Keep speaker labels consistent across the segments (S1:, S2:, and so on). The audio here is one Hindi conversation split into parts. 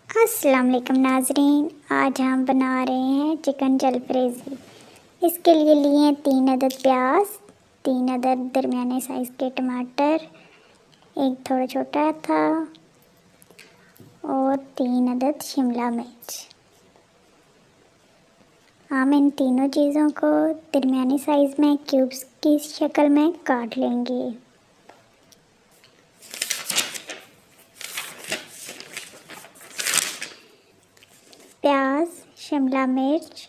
S1: अस्सलाम वालेकुम नाजरीन, आज हम बना रहे हैं चिकन जलफ्रेज़ी। इसके लिए लिए 3 अदद प्याज, 3 अदद दरमियाने साइज़ के टमाटर, एक थोड़ा छोटा था और 3 अदद शिमला मिर्च। हम इन तीनों चीज़ों को दरमियाने साइज़ में क्यूब्स की शक्ल में काट लेंगे। प्याज, शिमला मिर्च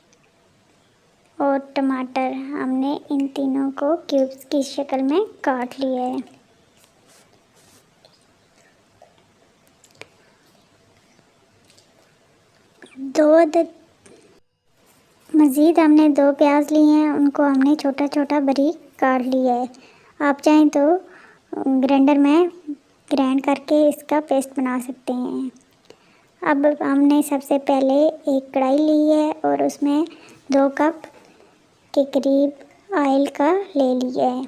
S1: और टमाटर हमने इन तीनों को क्यूब्स की शक्ल में काट लिया है। मज़ीद हमने 2 प्याज लिए हैं, उनको हमने छोटा छोटा बारीक काट लिया है। आप चाहें तो ग्राइंडर में ग्राइंड करके इसका पेस्ट बना सकते हैं। अब हमने सबसे पहले एक कढ़ाई ली है और उसमें 2 कप के करीब ऑयल का ले लिया है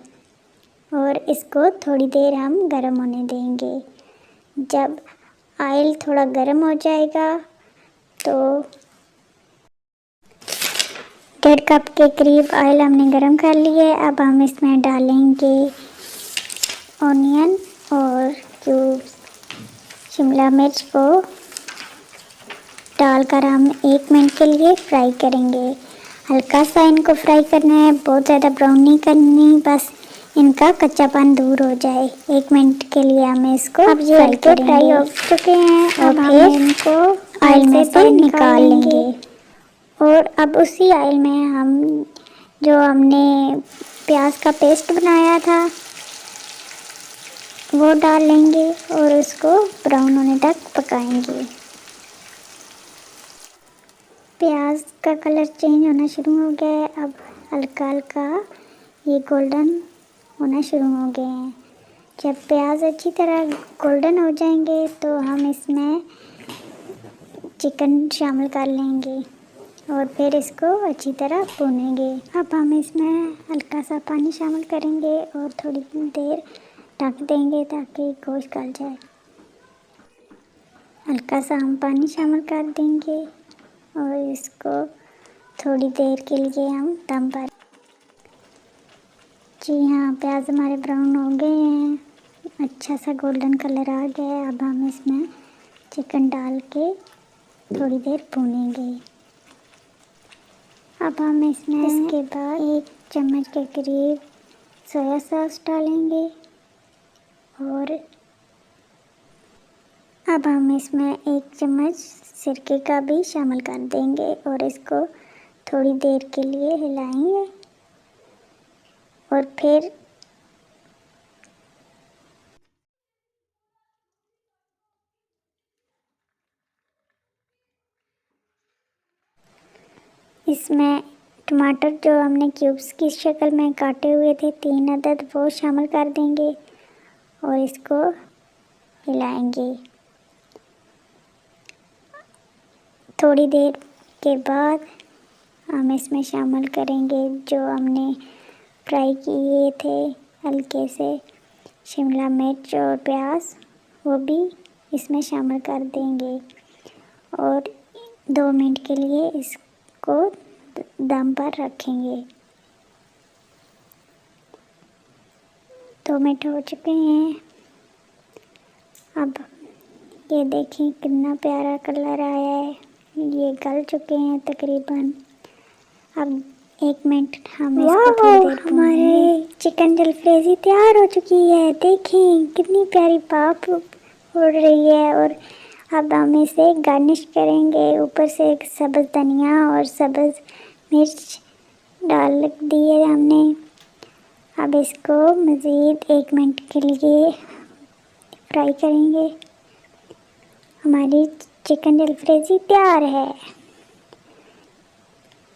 S1: और इसको थोड़ी देर हम गर्म होने देंगे। जब ऑयल थोड़ा गर्म हो जाएगा तो 1.5 कप के करीब ऑयल हमने गर्म कर लिया है। अब हम इसमें डालेंगे ऑनियन और क्यूब्स शिमला मिर्च को डालकर हम 1 मिनट के लिए फ्राई करेंगे। हल्का सा इनको फ्राई करना है, बहुत ज़्यादा ब्राउन नहीं करनी, बस इनका कच्चापन दूर हो जाए। 1 मिनट के लिए हमें इसको अब ये हल्के फ्राई हो चुके हैं। अब हम इनको ऑयल में से निकाल लेंगे और अब उसी ऑयल में हम जो हमने प्याज का पेस्ट बनाया था वो डाल लेंगे और उसको ब्राउन होने तक पकाएंगे। प्याज का कलर चेंज होना शुरू हो गया है। अब हल्का हल्का ये गोल्डन होना शुरू हो गए हैं। जब प्याज अच्छी तरह गोल्डन हो जाएंगे तो हम इसमें चिकन शामिल कर लेंगे और फिर इसको अच्छी तरह भूनेंगे। अब हम इसमें हल्का सा पानी शामिल करेंगे और थोड़ी देर ढक देंगे ताकि गोश्त गल जाए। हल्का सा हम पानी शामिल कर देंगे और इसको थोड़ी देर के लिए हम दम पर। जी हाँ, प्याज हमारे ब्राउन हो गए हैं, अच्छा सा गोल्डन कलर आ गया है। अब हम इसमें चिकन डाल के थोड़ी देर भूनेंगे। अब हम इसमें इसके बाद 1 चम्मच के करीब सोया सॉस डालेंगे और अब हम इसमें 1 चम्मच सिरके का भी शामिल कर देंगे और इसको थोड़ी देर के लिए हिलाएंगे और फिर इसमें टमाटर जो हमने क्यूब्स की शक्ल में काटे हुए थे 3 अदद वो शामिल कर देंगे और इसको हिलाएंगे। थोड़ी देर के बाद हम इसमें शामिल करेंगे जो हमने फ्राई किए थे हल्के से शिमला मिर्च और प्याज, वो भी इसमें शामिल कर देंगे और 2 मिनट के लिए इसको दम पर रखेंगे। 2 मिनट हो चुके हैं। अब ये देखें कितना प्यारा कलर आया है, ये गल चुके हैं तकरीबन। अब 1 मिनट हम इसको थोड़ी देर हमारे चिकन जलफ्रेज़ी तैयार हो चुकी है। देखें कितनी प्यारी भाप उड़ रही है और अब हम इसे गार्निश करेंगे। ऊपर से एक सब्ज़ धनिया और सब्ज़ मिर्च डाल दी है हमने। अब इसको मज़ीद 1 मिनट के लिए फ्राई करेंगे। हमारी चिकन जलफ्रेज़ी तैयार है।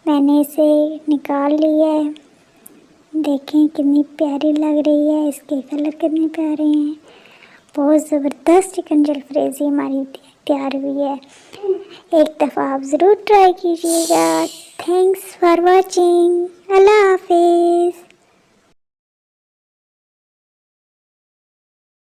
S1: मैंने इसे निकाल लिया है। देखें कितनी प्यारी लग रही है, इसके कलर कितने प्यारे हैं। बहुत ज़बरदस्त चिकन जलफ्रेज़ी हमारी तैयार हुई है। एक दफ़ा आप ज़रूर ट्राई कीजिएगा। Thanks for watching. अल्लाह हाफिज़।